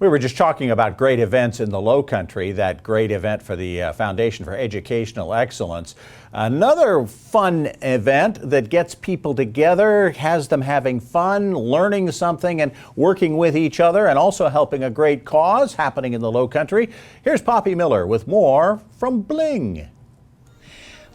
We were just talking about great events in the Lowcountry, that great event for the Foundation for Educational Excellence. Another fun event that gets people together, has them having fun, learning something and working with each other, and also helping a great cause happening in the Lowcountry. Here's Poppy Miller with more from Bling.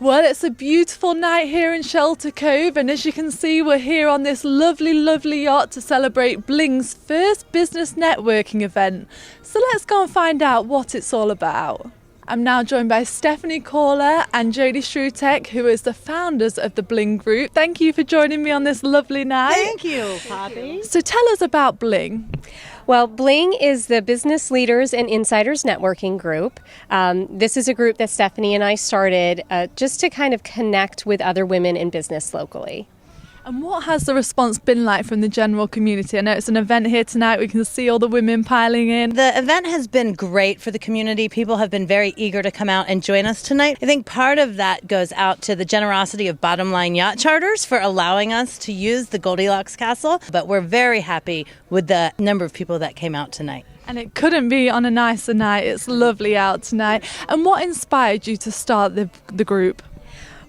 Well, it's a beautiful night here in Shelter Cove, and as you can see, we're here on this lovely yacht to celebrate Bling's first business networking event. So let's go and find out what it's all about. I'm now joined by Stephanie Caller and Jodie Shrutek, who is the founders of the Bling Group. Thank you for joining me on this lovely night. Thank you, Poppy. So tell us about Bling. Well, Bling is the Business Leaders and Insiders Networking Group. This is a group that Stephanie and I started just to kind of connect with other women in business locally. And what has the response been like from the general community? I know it's an event here tonight. We can see all the women piling in. The event has been great for the community. People have been very eager to come out and join us tonight. I think part of that goes out to the generosity of Bottom Line Yacht Charters for allowing us to use the Goldilocks Castle. But we're very happy with the number of people that came out tonight. And it couldn't be on a nicer night. It's lovely out tonight. And what inspired you to start the group?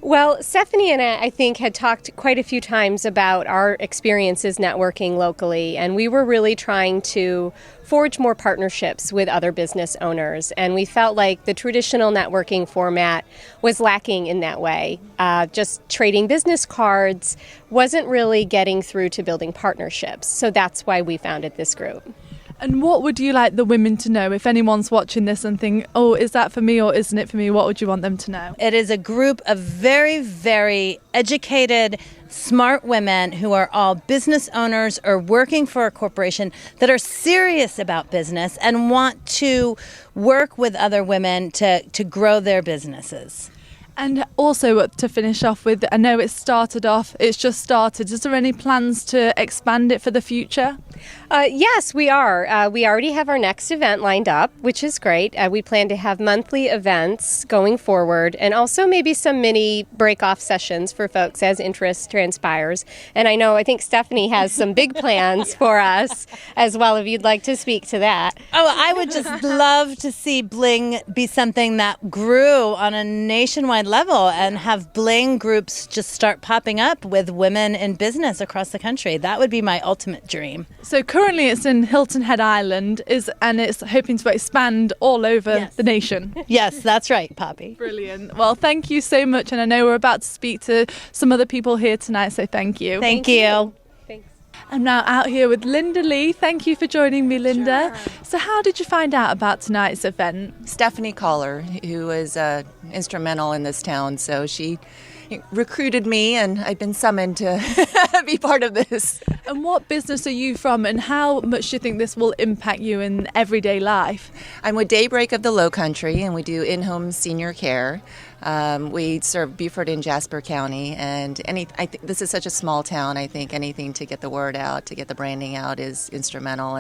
Well, Stephanie and I think, had talked quite a few times about our experiences networking locally, and we were really trying to forge more partnerships with other business owners, and we felt like the traditional networking format was lacking in that way. Just trading business cards wasn't really getting through to building partnerships, so that's why we founded this group. And what would you like the women to know? If anyone's watching this and think, oh, is that for me or isn't it for me? What would you want them to know? It is a group of very, very educated, smart women who are all business owners or working for a corporation that are serious about business and want to work with other women to grow their businesses. And also, to finish off with, I know it's just started. Is there any plans to expand it for the future? Yes, we are. We already have our next event lined up, which is great. We plan to have monthly events going forward, and also maybe some mini break-off sessions for folks as interest transpires. And I think Stephanie has some big plans for us as well, if you'd like to speak to that. Oh, I would just love to see Bling be something that grew on a nationwide level and have Bling groups just start popping up with women in business across the country. That would be my ultimate dream. So currently it's in Hilton Head Island, and it's hoping to expand all over the nation. Yes, that's right, Poppy. Brilliant. Well, thank you so much, and I know we're about to speak to some other people here tonight, so thank you. Thank you. Thanks. I'm now out here with Linda Lee. Thank you for joining me, Linda. Sure. So how did you find out about tonight's event? Stephanie Caller, who was instrumental in this town, so she recruited me, and I've been summoned to be part of this. And what business are you from, and how much do you think this will impact you in everyday life? I'm with Daybreak of the Lowcountry, and we do in-home senior care. We serve Beaufort and Jasper County, and I think this is such a small town. I think anything to get the word out, to get the branding out, is instrumental,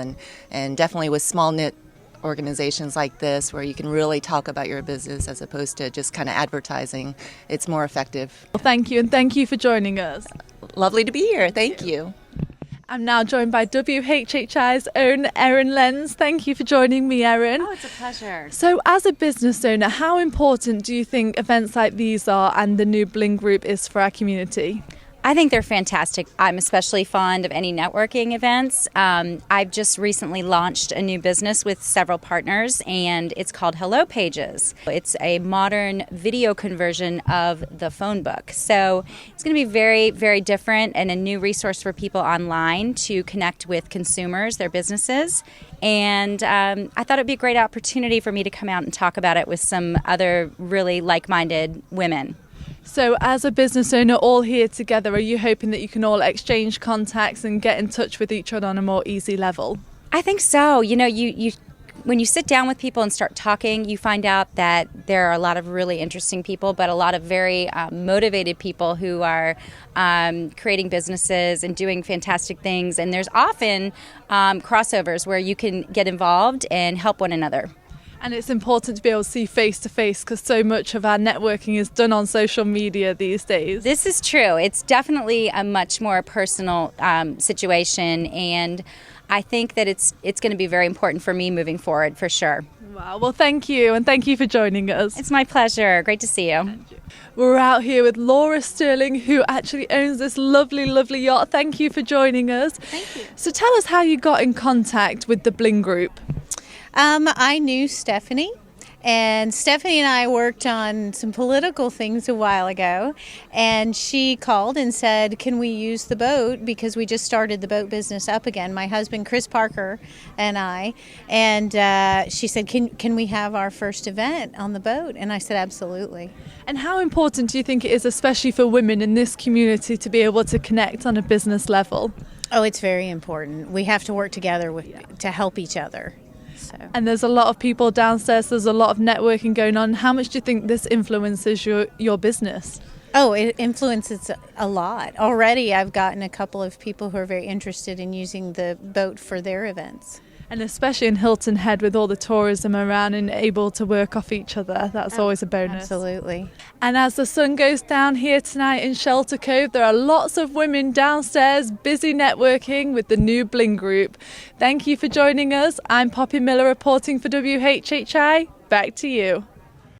and definitely with small-knit organizations like this, where you can really talk about your business as opposed to just kind of advertising, it's more effective. Well, thank you, and thank you for joining us. Lovely to be here. Thank you. I'm now joined by WHHI's own Erin Lenz. Thank you for joining me, Erin. Oh, it's a pleasure. So as a business owner, how important do you think events like these are and the new Bling Group is for our community? I think they're fantastic. I'm especially fond of any networking events. I've just recently launched a new business with several partners, and it's called Hello Pages. It's a modern video conversion of the phone book. So it's going to be very, very different and a new resource for people online to connect with consumers, their businesses. And I thought it'd be a great opportunity for me to come out and talk about it with some other really like-minded women. So as a business owner, all here together, are you hoping that you can all exchange contacts and get in touch with each other on a more easy level? I think so. You when you sit down with people and start talking, you find out that there are a lot of really interesting people, but a lot of very motivated people who are creating businesses and doing fantastic things. And there's often crossovers where you can get involved and help one another. And it's important to be able to see face to face because so much of our networking is done on social media these days. This is true. It's definitely a much more personal situation, and I think that it's going to be very important for me moving forward, for sure. Wow, well, thank you, and thank you for joining us. It's my pleasure. Great to see you. We're out here with Laura Sterling, who actually owns this lovely, lovely yacht. Thank you for joining us. Thank you. So tell us how you got in contact with the Bling Group. I knew Stephanie, and Stephanie and I worked on some political things a while ago, and she called and said, can we use the boat, because we just started the boat business up again, my husband Chris Parker and I, and she said, can we have our first event on the boat? And I said, absolutely. And how important do you think it is, especially for women in this community, to be able to connect on a business level? Oh, it's very important. We have to work together to help each other. So. And there's a lot of people downstairs, there's a lot of networking going on. How much do you think this influences your business? Oh, it influences a lot. Already I've gotten a couple of people who are very interested in using the boat for their events. And especially in Hilton Head with all the tourism around and able to work off each other, that's always a bonus. Absolutely. And as the sun goes down here tonight in Shelter Cove, there are lots of women downstairs busy networking with the new Bling Group. Thank you for joining us. I'm Poppy Miller reporting for WHHI. Back to you.